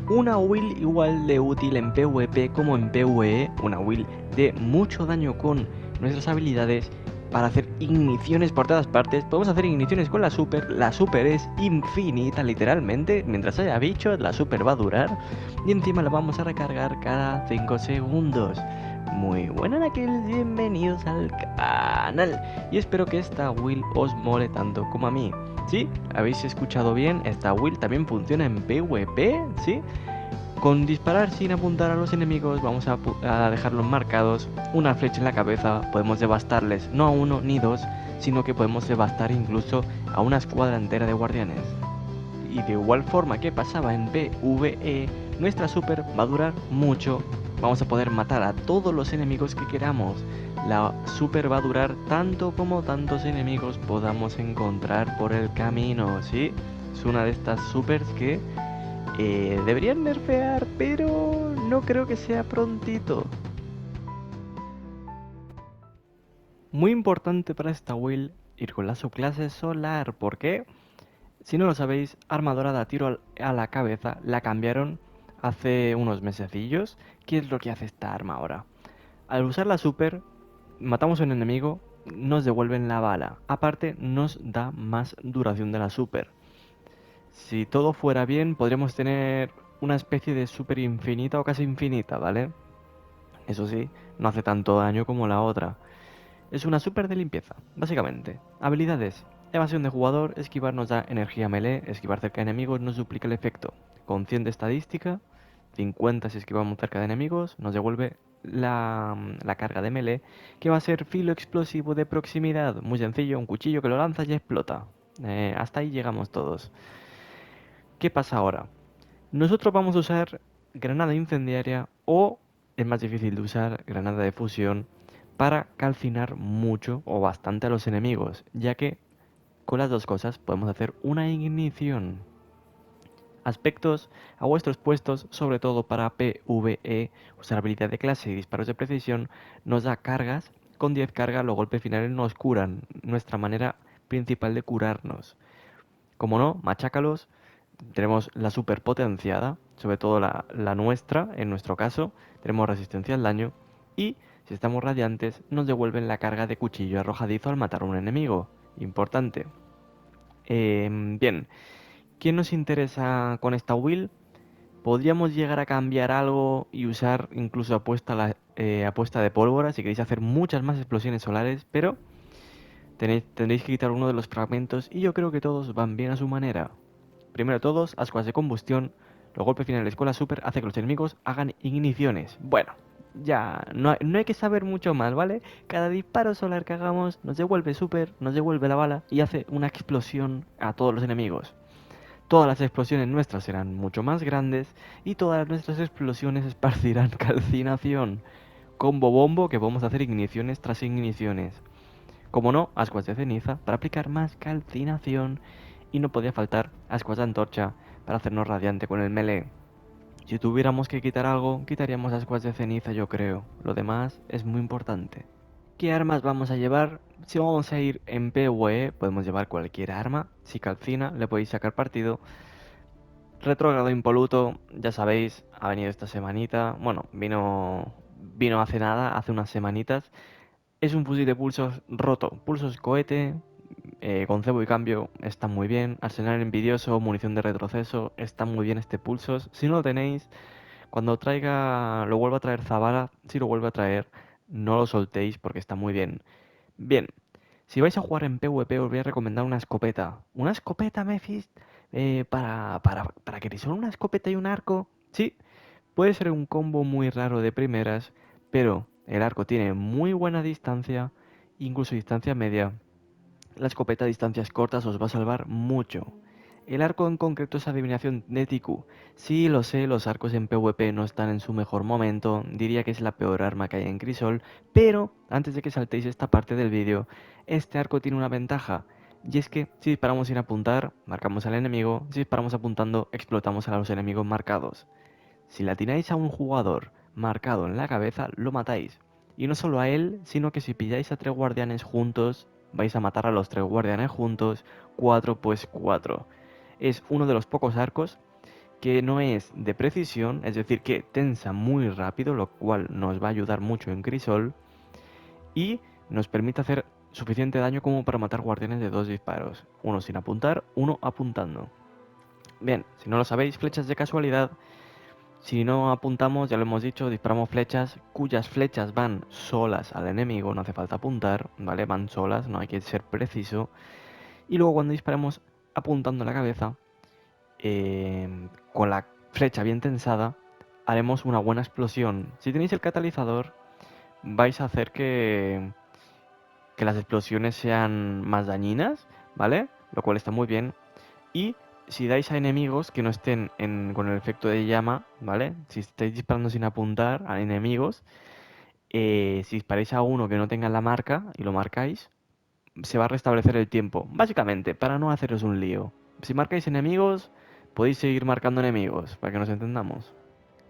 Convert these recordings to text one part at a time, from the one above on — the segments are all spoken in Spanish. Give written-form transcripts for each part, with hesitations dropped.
Una will igual de útil en PvP como en PvE, una will de mucho daño con nuestras habilidades para hacer igniciones por todas partes. Podemos hacer igniciones con la super es infinita literalmente, mientras haya bichos la super va a durar y encima la vamos a recargar cada 5 segundos. Muy buenas aquellos, bienvenidos al canal y espero que esta will os mole tanto como a mí. ¿Sí? ¿Habéis escuchado bien? Esta will también funciona en PvP, ¿sí? Con disparar sin apuntar a los enemigos vamos a dejarlos marcados, una flecha en la cabeza, podemos devastarles no a uno ni dos, sino que podemos devastar incluso a una escuadra entera de guardianes. Y de igual forma que pasaba en PvE, nuestra super va a durar mucho, vamos a poder matar a todos los enemigos que queramos. La super va a durar tanto como tantos enemigos podamos encontrar por el camino, ¿sí? Es una de estas supers que deberían nerfear, pero no creo que sea prontito. Muy importante para esta build ir con la subclase solar, porque si no lo sabéis, arma dorada tiro a la cabeza la cambiaron hace unos mesecillos. ¿Qué es lo que hace esta arma ahora? Al usar la super, matamos a un enemigo, nos devuelven la bala. Aparte, nos da más duración de la super. Si todo fuera bien, podríamos tener una especie de super infinita o casi infinita, ¿vale? Eso sí, no hace tanto daño como la otra. Es una super de limpieza, básicamente. Habilidades. Evasión de jugador, esquivar nos da energía melee, esquivar cerca de enemigos nos duplica el efecto. Con 100 de estadística, 50 si esquivamos cerca de enemigos, nos devuelve la carga de melee, que va a ser filo explosivo de proximidad. Muy sencillo, un cuchillo que lo lanzas y explota. Hasta ahí llegamos todos. ¿Qué pasa ahora? Nosotros vamos a usar granada incendiaria o, es más difícil de usar, granada de fusión para calcinar mucho o bastante a los enemigos, ya que con las dos cosas podemos hacer una ignición. Aspectos a vuestros puestos, sobre todo para PvE, usar habilidad de clase y disparos de precisión, nos da cargas. Con 10 cargas los golpes finales nos curan, nuestra manera principal de curarnos. Como no, machácalos. Tenemos la super potenciada, sobre todo la nuestra, en nuestro caso, tenemos resistencia al daño y si estamos radiantes nos devuelven la carga de cuchillo arrojadizo al matar a un enemigo. Importante. Bien, ¿quién nos interesa con esta build? Podríamos llegar a cambiar algo y usar incluso apuesta de pólvora si queréis hacer muchas más explosiones solares, pero tendréis que quitar uno de los fragmentos y yo creo que todos van bien a su manera. Primero de todos, ascuas de combustión. Los golpes finales con la super hace que los enemigos hagan igniciones. Bueno, ya, no hay que saber mucho más, ¿vale? Cada disparo solar que hagamos nos devuelve super, nos devuelve la bala y hace una explosión a todos los enemigos. Todas las explosiones nuestras serán mucho más grandes y todas nuestras explosiones esparcirán calcinación. Combo bombo que podemos hacer igniciones tras igniciones. Como no, ascuas de ceniza para aplicar más calcinación y no podía faltar ascuas de antorcha para hacernos radiante con el melee. Si tuviéramos que quitar algo, quitaríamos ascuas de ceniza yo creo. Lo demás es muy importante. ¿Qué armas vamos a llevar? Si vamos a ir en PvE, podemos llevar cualquier arma. Si calcina, le podéis sacar partido. Retrógrado impoluto, ya sabéis, ha venido esta semanita. Bueno, vino hace nada, hace unas semanitas. Es un fusil de pulsos roto, pulsos cohete, con cebo y cambio está muy bien. Arsenal envidioso, munición de retroceso, está muy bien este pulsos. Si no lo tenéis, cuando traiga, lo vuelva a traer Zavala, si lo vuelve a traer, no lo soltéis porque está muy bien. Bien, si vais a jugar en PvP os voy a recomendar una escopeta. ¿Una escopeta, Mephist? Para que solo una escopeta y un arco. Sí, puede ser un combo muy raro de primeras, pero el arco tiene muy buena distancia, incluso distancia media. La escopeta a distancias cortas os va a salvar mucho. El arco en concreto es adivinación de Tiku. Sí, lo sé, los arcos en PvP no están en su mejor momento, diría que es la peor arma que hay en Crisol, pero antes de que saltéis esta parte del vídeo, este arco tiene una ventaja, y es que si disparamos sin apuntar, marcamos al enemigo, si disparamos apuntando, explotamos a los enemigos marcados. Si la tiráis a un jugador marcado en la cabeza, lo matáis. Y no solo a él, sino que si pilláis a 3 guardianes juntos, vais a matar a los 3 guardianes juntos, 4 pues 4. Es uno de los pocos arcos que no es de precisión, es decir, que tensa muy rápido, lo cual nos va a ayudar mucho en Crisol, y nos permite hacer suficiente daño como para matar guardianes de 2 disparos, uno sin apuntar, uno apuntando. Bien, si no lo sabéis, flechas de casualidad. Si no apuntamos, ya lo hemos dicho, disparamos flechas cuyas flechas van solas al enemigo, no hace falta apuntar, ¿vale? Van solas, no hay que ser preciso. Y luego cuando disparamos apuntando la cabeza, con la flecha bien tensada, haremos una buena explosión. Si tenéis el catalizador, vais a hacer que las explosiones sean más dañinas, ¿vale? Lo cual está muy bien. Y si dais a enemigos que no estén con el efecto de llama, ¿vale? Si estáis disparando sin apuntar a enemigos, si disparáis a uno que no tenga la marca y lo marcáis, se va a restablecer el tiempo. Básicamente, para no haceros un lío. Si marcáis enemigos, podéis seguir marcando enemigos, para que nos entendamos.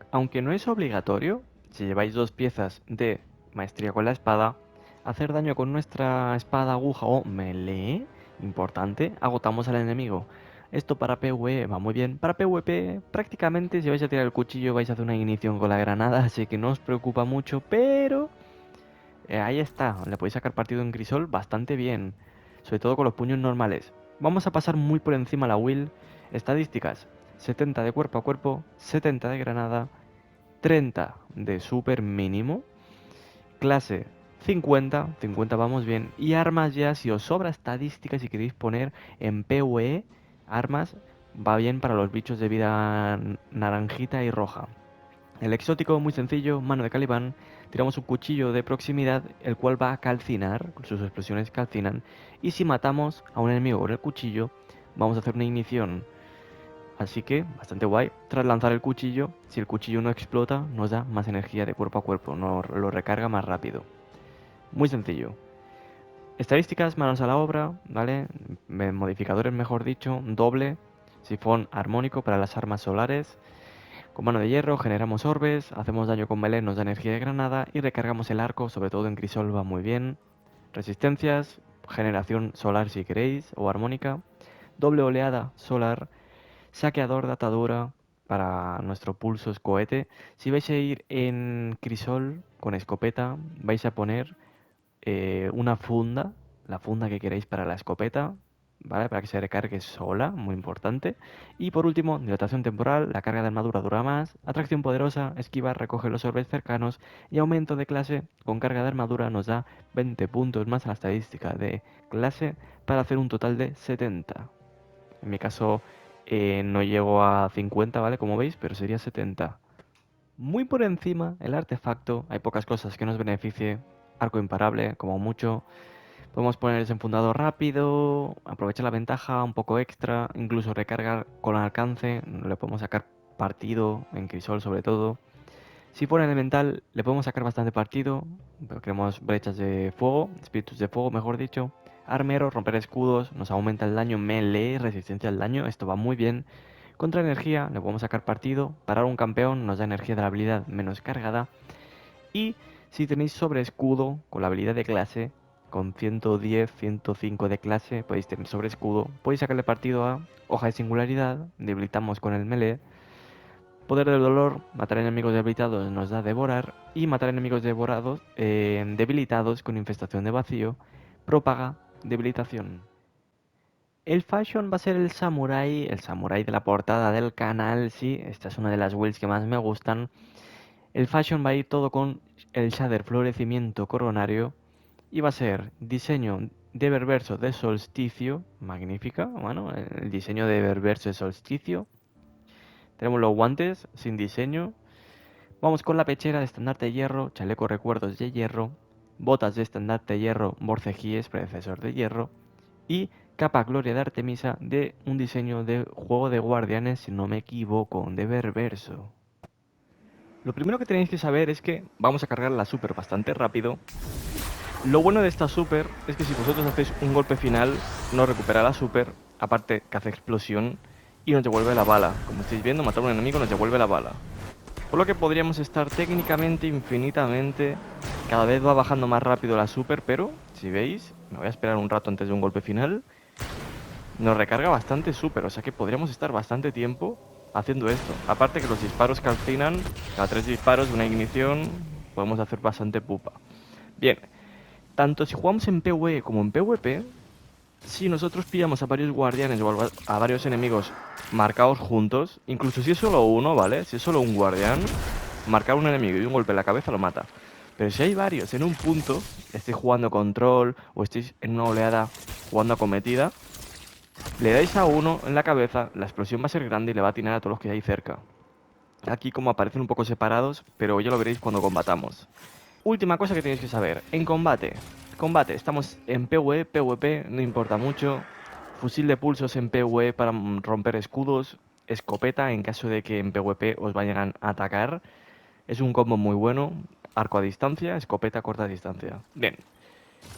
Aunque no es obligatorio, si lleváis 2 piezas de maestría con la espada, hacer daño con nuestra espada, aguja o melee, importante, agotamos al enemigo. Esto para PvE va muy bien. Para PvP, prácticamente si vais a tirar el cuchillo vais a hacer una ignición con la granada, así que no os preocupa mucho, pero ahí está, le podéis sacar partido en Crisol bastante bien, sobre todo con los puños normales. Vamos a pasar muy por encima la Will. Estadísticas: 70 de cuerpo a cuerpo, 70 de granada, 30 de super mínimo, clase 50, 50 vamos bien, y armas ya, si os sobra estadística, si queréis poner en PvE, armas va bien para los bichos de vida naranjita y roja. El exótico, muy sencillo, mano de Calibán, tiramos un cuchillo de proximidad, el cual va a calcinar, sus explosiones calcinan, y si matamos a un enemigo con el cuchillo, vamos a hacer una ignición. Así que, bastante guay. Tras lanzar el cuchillo, si el cuchillo no explota, nos da más energía de cuerpo a cuerpo, nos lo recarga más rápido. Muy sencillo. Estadísticas, manos a la obra, ¿vale? Modificadores, mejor dicho, doble, sifón armónico para las armas solares. Con mano de hierro generamos orbes, hacemos daño con melee, nos da energía de granada y recargamos el arco, sobre todo en Crisol va muy bien. Resistencias, generación solar si queréis, o armónica. Doble oleada solar. Saqueador de atadura para nuestro pulsos cohete. Si vais a ir en crisol con escopeta, vais a poner una funda, la funda que queréis para la escopeta, ¿vale? Para que se recargue sola, muy importante. Y por último, dilatación temporal, la carga de armadura dura más, atracción poderosa, esquivar, recoge los orbes cercanos y aumento de clase con carga de armadura nos da 20 puntos más a la estadística de clase para hacer un total de 70. En mi caso no llego a 50, ¿vale? Como veis, pero sería 70. Muy por encima, el artefacto, hay pocas cosas que nos beneficie. Arco imparable, como mucho. Podemos poner el desenfundado rápido, aprovechar la ventaja, un poco extra, incluso recargar con alcance, le podemos sacar partido, en Crisol sobre todo. Si pone elemental, le podemos sacar bastante partido, pero queremos brechas de fuego, espíritus de fuego, mejor dicho. Armero, romper escudos, nos aumenta el daño melee, resistencia al daño, esto va muy bien. Contra energía, le podemos sacar partido. Parar un campeón nos da energía de la habilidad menos cargada. Y si tenéis sobre escudo, con la habilidad de clase, con 110, 105 de clase, podéis tener sobre escudo. Podéis sacarle partido a hoja de singularidad, debilitamos con el melee. Poder del dolor, matar enemigos debilitados nos da devorar. Y matar enemigos debilitados con infestación de vacío, propaga debilitación. El fashion va a ser el samurái de la portada del canal, sí, esta es una de las builds que más me gustan. El fashion va a ir todo con el shader florecimiento coronario y va a ser diseño de Berverso de solsticio, magnífica, bueno, el diseño de Berverso de solsticio. Tenemos los guantes sin diseño. Vamos con la pechera de estandarte de hierro, chaleco recuerdos de hierro, botas de estandarte de hierro, borcejíes, predecesor de hierro, y capa gloria de Artemisa de un diseño de juego de guardianes, si no me equivoco, de Berverso. Lo primero que tenéis que saber es que vamos a cargar la super bastante rápido. Lo bueno de esta super es que si vosotros hacéis un golpe final, no recupera la super, aparte que hace explosión y nos devuelve la bala. Como estáis viendo, matar a un enemigo nos devuelve la bala. Por lo que podríamos estar técnicamente infinitamente. Cada vez va bajando más rápido la super, pero si veis, me voy a esperar un rato antes de un golpe final. Nos recarga bastante super, o sea que podríamos estar bastante tiempo haciendo esto. Aparte que los disparos calcinan, cada 3 disparos, una ignición, podemos hacer bastante pupa. Bien, tanto si jugamos en PvE como en PvP, si nosotros pillamos a varios guardianes o a varios enemigos marcados juntos, incluso si es solo uno, ¿vale? Si es solo un guardián, marcar un enemigo y un golpe en la cabeza lo mata. Pero si hay varios en un punto, estéis jugando control o estéis en una oleada jugando acometida, le dais a uno en la cabeza, la explosión va a ser grande y le va a atinar a todos los que hay cerca. Aquí como aparecen un poco separados, pero ya lo veréis cuando combatamos. Última cosa que tenéis que saber, en combate. Combate, estamos en PvE, PvP, no importa mucho. Fusil de pulsos en PvE para romper escudos. Escopeta en caso de que en PvP os vayan a atacar. Es un combo muy bueno. Arco a distancia, escopeta a corta distancia. Bien.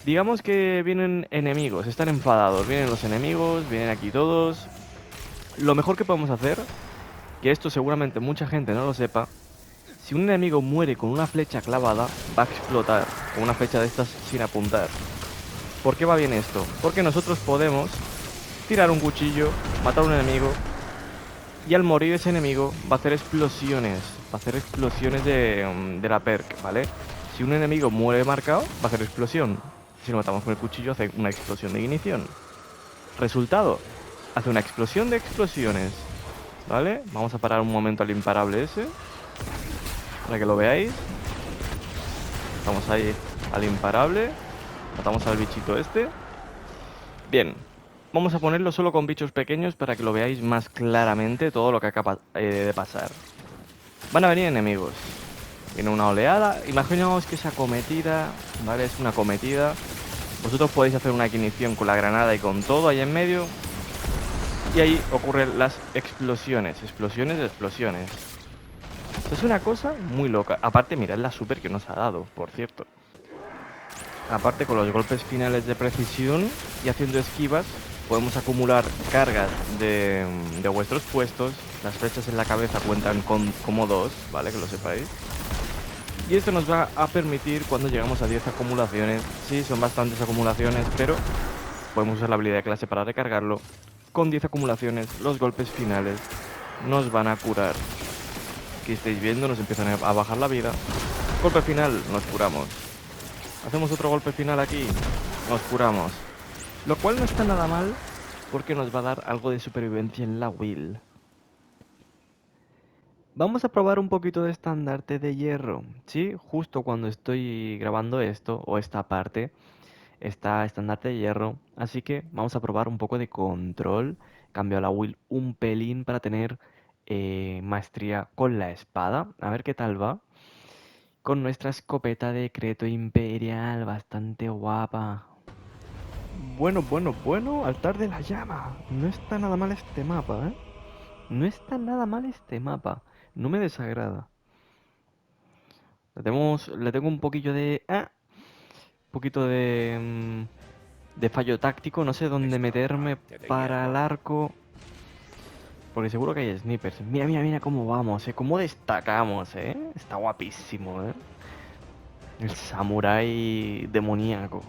Digamos que vienen enemigos, están enfadados. Vienen los enemigos, vienen aquí todos. Lo mejor que podemos hacer, que esto seguramente mucha gente no lo sepa, si un enemigo muere con una flecha clavada, va a explotar, con una flecha de estas sin apuntar. ¿Por qué va bien esto? Porque nosotros podemos tirar un cuchillo, matar a un enemigo, y al morir ese enemigo va a hacer explosiones. Va a hacer explosiones de la perk, ¿vale? Si un enemigo muere marcado, va a hacer explosión. Si lo matamos con el cuchillo, hace una explosión de ignición. Resultado, hace una explosión de explosiones, ¿vale? Vamos a parar un momento al imparable ese, para que lo veáis. Estamos ahí al imparable. Matamos al bichito este. Bien. Vamos a ponerlo solo con bichos pequeños para que lo veáis más claramente todo lo que acaba de pasar. Van a venir enemigos. Viene una oleada. Imaginaos que esa acometida, ¿vale? Es una acometida. Vosotros podéis hacer una ignición con la granada y con todo ahí en medio. Y ahí ocurren las explosiones. Explosiones de explosiones. Esto es una cosa muy loca. Aparte, mirad la super que nos ha dado, por cierto. Aparte, con los golpes finales de precisión y haciendo esquivas, podemos acumular cargas de vuestros puestos. Las flechas en la cabeza cuentan como 2, ¿vale? Que lo sepáis. Y esto nos va a permitir cuando llegamos a 10 acumulaciones. Sí, son bastantes acumulaciones, pero podemos usar la habilidad de clase para recargarlo. Con 10 acumulaciones, los golpes finales nos van a curar. Aquí estáis viendo, nos empiezan a bajar la vida. Golpe final, nos curamos. Hacemos otro golpe final aquí, nos curamos. Lo cual no está nada mal, porque nos va a dar algo de supervivencia en la will. Vamos a probar un poquito de estandarte de hierro. Sí, justo cuando estoy grabando esto, o esta parte, está estandarte de hierro. Así que vamos a probar un poco de control. Cambio la will un pelín para tener maestría con la espada. A ver qué tal va. Con nuestra escopeta de Decreto Imperial, bastante guapa. Bueno, altar de la llama. No está nada mal este mapa, ¿eh? No está nada mal este mapa. No me desagrada. Le tengo un poquillo de... un poquito de fallo táctico. No sé dónde meterme para el arco. Porque seguro que hay snipers. Mira cómo vamos, cómo destacamos, Está guapísimo, El samurái demoníaco.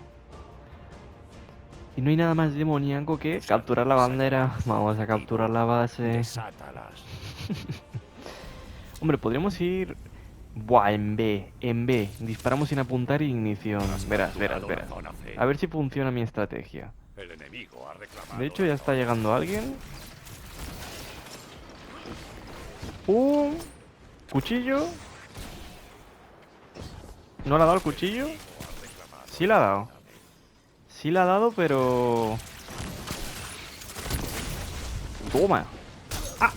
Y no hay nada más demoníaco que capturar la bandera. Vamos a capturar la base. Hombre, podríamos ir... Buah, en B. Disparamos sin apuntar y ignición. Verás. A ver si funciona mi estrategia. De hecho, ya está llegando alguien. ¡Pum! Cuchillo. ¿No le ha dado el cuchillo? Sí le ha dado. Sí le ha dado, pero... Toma. ¡Ah!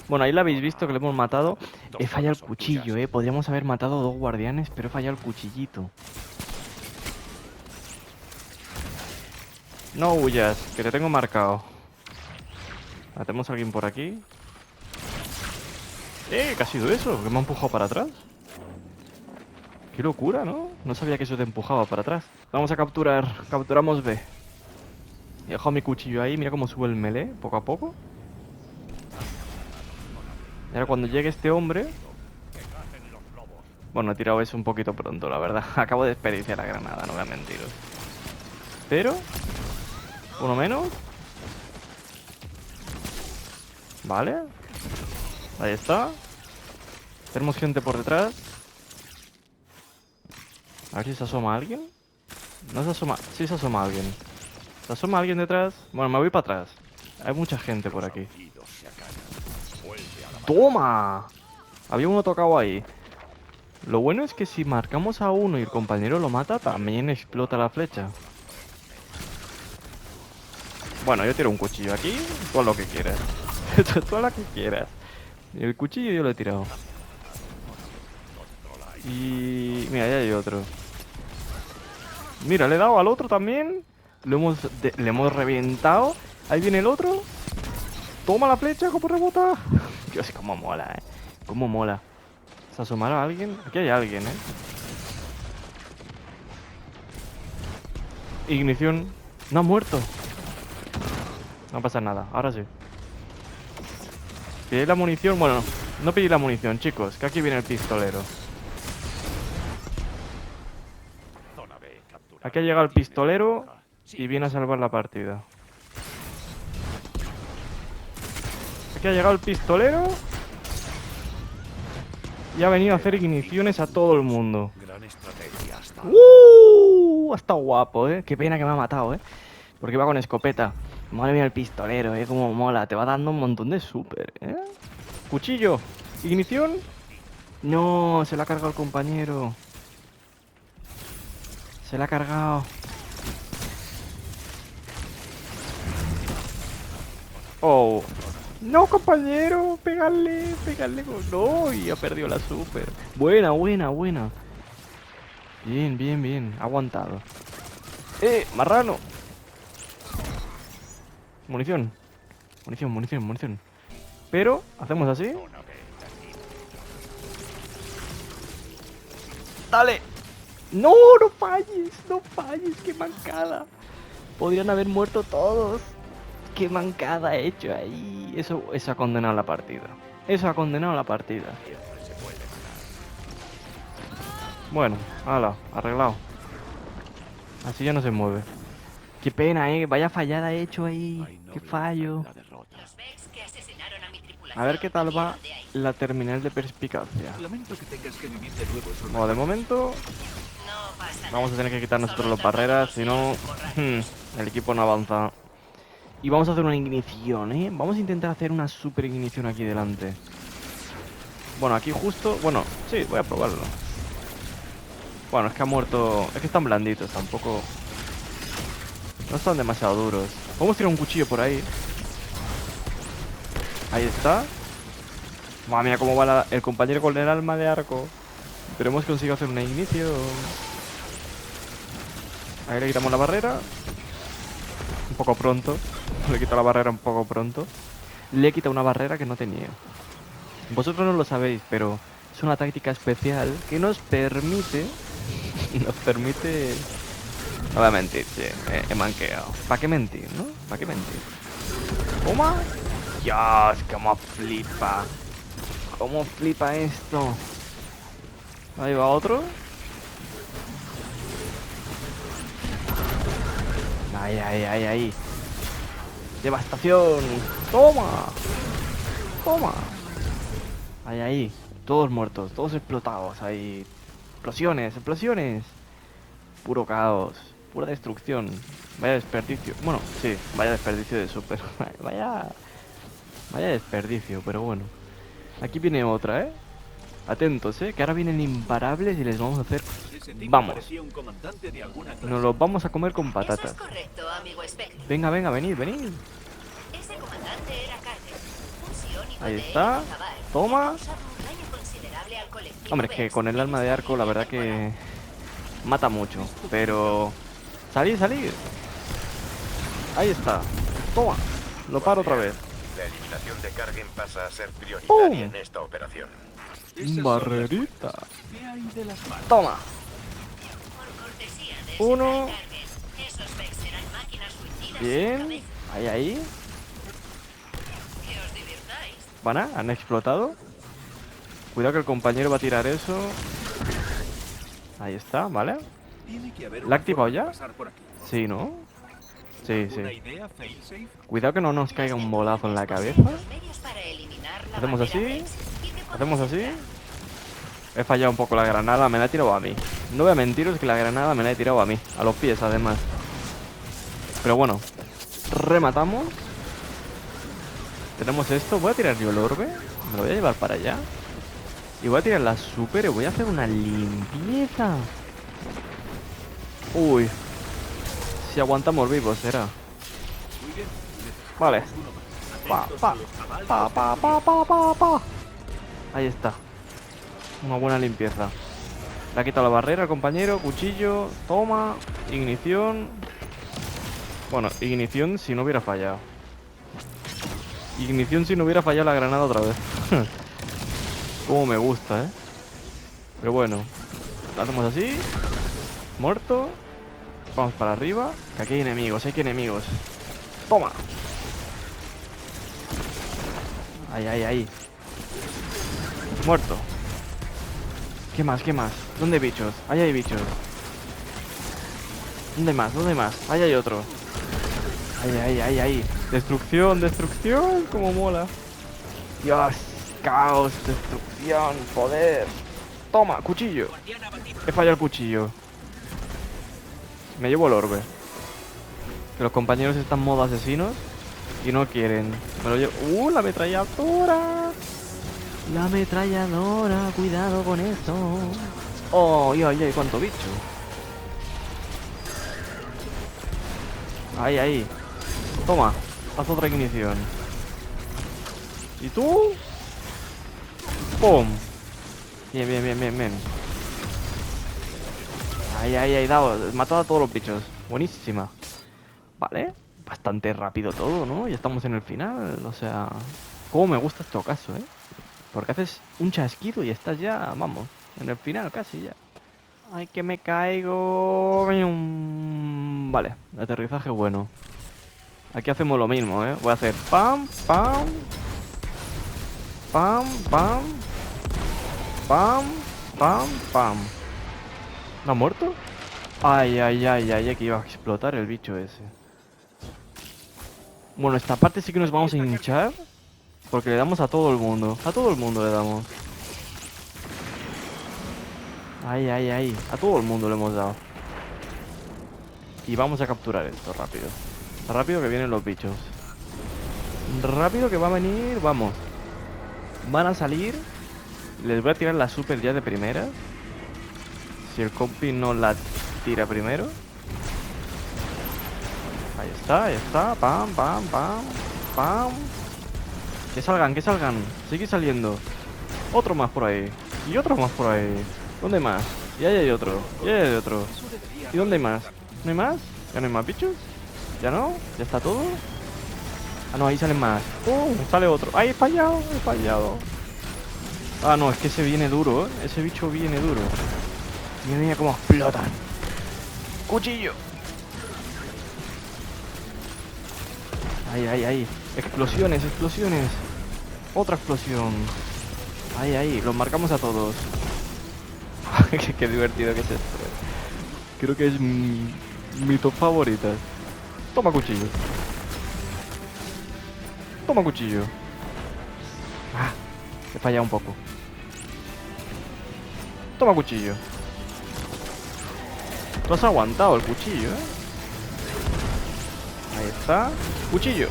Bueno, ahí lo habéis visto que le hemos matado. He fallado el cuchillo, Podríamos haber matado 2 guardianes, pero he fallado el cuchillito. No huyas, que te tengo marcado. Matemos a alguien por aquí. ¿Qué ha sido eso? ¿Que me ha empujado para atrás? Qué locura, ¿no? No sabía que eso te empujaba para atrás. Vamos a capturar. Capturamos B. He dejado mi cuchillo ahí. Mira cómo sube el melee, poco a poco. Y ahora cuando llegue este hombre... Bueno, he tirado eso un poquito pronto, la verdad. Acabo de desperdiciar la granada, no voy a mentiros. Pero... uno menos. Vale. Ahí está. Tenemos gente por detrás. A ver si se asoma alguien. No se asoma. Sí se asoma alguien. ¿Se asoma alguien detrás? Bueno, me voy para atrás. Hay mucha gente por aquí. ¡Toma! Había uno tocado ahí. Lo bueno es que si marcamos a uno y el compañero lo mata, también explota la flecha. Bueno, yo tiro un cuchillo aquí. Tú haz lo que quieras. Tú haz lo que quieras. El cuchillo yo lo he tirado. Y... mira, ya hay otro. Mira, le he dado al otro también. Le hemos reventado. Ahí viene el otro. Toma la flecha, como rebota. Dios, cómo mola, cómo mola. ¿Se asomará alguien? Aquí hay alguien, Ignición. No ha muerto. No pasa nada, ahora sí. Pillé la munición. Bueno, no pillé la munición, chicos, que aquí viene el pistolero. Aquí ha llegado el pistolero y viene a salvar la partida. Aquí ha llegado el pistolero y ha venido a hacer igniciones a todo el mundo. Ha estado guapo, Qué pena que me ha matado, porque va con escopeta. Madre mía, el pistolero, como mola. Te va dando un montón de super, Cuchillo. Ignición. No, se la ha cargado el compañero. Se la ha cargado. Oh. No, compañero. Pegarle. No, y ha perdido la super. Buena. Bien. Ha aguantado. Marrano. Munición. Pero, hacemos así. ¡Dale! ¡No! ¡No falles! ¡Qué mancada! Podrían haber muerto todos. ¡Qué mancada ha hecho ahí! Eso ha condenado la partida. Bueno, hala, arreglado. Así ya no se mueve. Qué pena, vaya fallada he hecho ahí. Qué fallo. A ver qué tal va la terminal de perspicacia. Bueno, de momento vamos a tener que quitar nosotros las barreras, si no, el equipo no avanza. Y vamos a hacer una ignición, Vamos a intentar hacer una super ignición aquí delante. Bueno, aquí justo... Bueno, sí, voy a probarlo. Bueno, es que ha muerto... Es que están blanditos, tampoco... No están demasiado duros. Vamos a tirar un cuchillo por ahí. Ahí está. Madre mía, cómo va el compañero con el alma de arco. Pero hemos conseguido hacer una ignición. Ahí le quitamos la barrera. Un poco pronto. Le he quitado la barrera un poco pronto. Le he quitado una barrera que no tenía. Vosotros no lo sabéis, pero es una táctica especial que nos permite... No voy a mentir, sí, he manqueado. ¿Para qué mentir, no? ¿Para qué mentir? ¿Toma? Dios, cómo flipa. ¿Cómo flipa esto? Ahí va otro. Ahí. Devastación. Toma. Ahí. Todos muertos, todos explotados. Ahí. Explosiones. Puro caos. Pura destrucción. Vaya desperdicio. Bueno, sí, vaya desperdicio de super. Vaya desperdicio, pero bueno. Aquí viene otra, Atentos, que ahora vienen imparables y les vamos a hacer... Vamos. Nos los vamos a comer con patatas. Venga, venid. Ahí está. Toma. Hombre, es que con el arma de arco la verdad que mata mucho. Pero... Salir. Ahí está. Toma. Lo paro otra vez. La eliminación de Kargen pasa a ser prioritaria en esta operación. Barrerita. Toma. Uno. Bien. Ahí. ¿Han explotado? Cuidado que el compañero va a tirar eso. Ahí está, ¿vale? ¿La ha activado ya? Sí, ¿no? Sí, sí. ¿Alguna idea, Failsafe? Cuidado que no nos caiga un bolazo en la cabeza. Hacemos así. Hacemos así. He fallado un poco la granada, me la he tirado a mí. No voy a mentiros que la granada me la he tirado a mí. A los pies, además. Pero bueno. Rematamos. Tenemos esto. Voy a tirar yo el orbe. Me lo voy a llevar para allá. Y voy a tirar la super y voy a hacer una limpieza. Uy. Si aguantamos vivos, será. Muy bien. Vale. Pa, Atentos pa, a los cabales pa, de pa, pa, pa, pa, pa. Ahí está. Una buena limpieza. Le ha quitado la barrera al compañero. Cuchillo. Toma. Ignición. Bueno, ignición si no hubiera fallado. Ignición si no hubiera fallado la granada otra vez. Como me gusta, ¿eh? Pero bueno. Lo hacemos así. Muerto. Vamos para arriba. Que aquí hay enemigos, hay que enemigos. Toma. Ahí, ahí, ahí. Muerto. ¿Qué más? ¿Qué más? ¿Dónde hay bichos? Ahí hay bichos. ¿Dónde más? ¿Dónde más? Ahí hay otro. Ahí, ahí, ahí, ahí. Destrucción, destrucción. Como mola. Dios. Caos, destrucción, poder. Toma, cuchillo. He fallado el cuchillo. Me llevo el orbe. Que los compañeros están modo asesinos y no quieren. Me lo llevo. La ametralladora. La ametralladora. Cuidado con eso. Oh, ay, ay, cuánto bicho. Ahí, ahí. Toma. Haz otra ignición. ¿Y tú? ¡Pum! Bien, bien, bien, bien, bien. Ahí, ahí, ahí, dado. Matado a todos los bichos. Buenísima. Vale. Bastante rápido todo, ¿no? Ya estamos en el final. O sea... Cómo me gusta este caso, ¿eh? Porque haces un chasquido y estás ya, vamos, en el final casi ya. Ay, que me caigo. Vale, aterrizaje bueno. Aquí hacemos lo mismo, ¿eh? Voy a hacer pam, pam. Pam, pam. Pam, pam, pam. ¿No ha muerto? Ay, ay, ay, ay, que iba a explotar el bicho ese. Bueno, esta parte sí que nos vamos a hinchar. Porque le damos a todo el mundo. A todo el mundo le damos. Ahí, ahí, ahí. A todo el mundo le hemos dado. Y vamos a capturar esto rápido. Rápido que vienen los bichos. Rápido que va a venir. Vamos. Van a salir. Les voy a tirar la super ya de primera. Si el compi no la tira primero. Ahí está, ahí está. Pam, pam, pam. Pam. Que salgan, que salgan. Sigue saliendo. Otro más por ahí. Y otro más por ahí. ¿Dónde más? Y ahí hay otro. Y ahí hay otro. ¿Y dónde hay más? ¿No hay más? ¿Ya no hay más bichos? ¿Ya no? ¿Ya está todo? Ah, no, ahí salen más. Sale otro. ¡Ay, he fallado! He fallado. Ah, no, es que ese viene duro, ¿eh? Ese bicho viene duro. Mira, mira cómo explotan. ¡Cuchillo! Ahí, ahí, ahí. Explosiones, explosiones. Otra explosión. Ahí, ahí. Los marcamos a todos. Qué divertido que es esto. Creo que es mi top favorita. Toma cuchillo. Toma cuchillo. Ah, he fallado un poco. Toma cuchillo. Tú has aguantado el cuchillo, ¿eh? Ahí está. Cuchillo.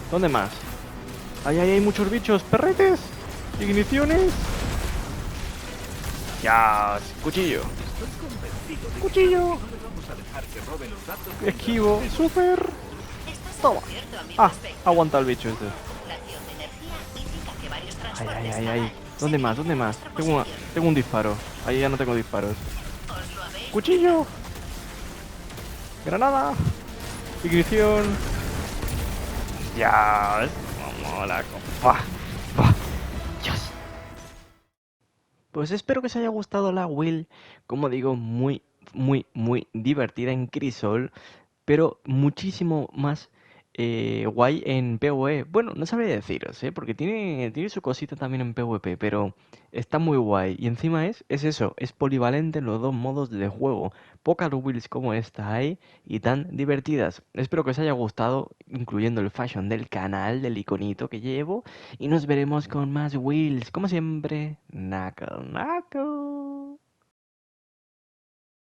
¿Dónde más? Ahí, ahí hay muchos bichos. Perretes. Igniciones. Ya. Cuchillo. Cuchillo. Esquivo. Super. Toma. Ah, aguanta el bicho este. Ay, ay, ay, ay. ¿Dónde más? ¿Dónde más? Tengo un disparo. Ahí ya no tengo disparos. Cuchillo. Granada. Ignición. Ya. Mola. Dios. Pues espero que os haya gustado la Will. Como digo, muy, muy, muy divertida en Crisol. Pero muchísimo más guay en PvE. Bueno, no sabría deciros, ¿eh? Porque tiene su cosita también en PvP, pero está muy guay. Y encima es eso, es polivalente en los dos modos de juego. Pocas builds como esta hay y tan divertidas. Espero que os haya gustado, incluyendo el fashion del canal, del iconito que llevo. Y nos veremos con más builds, como siempre. Knuckle, knuckle.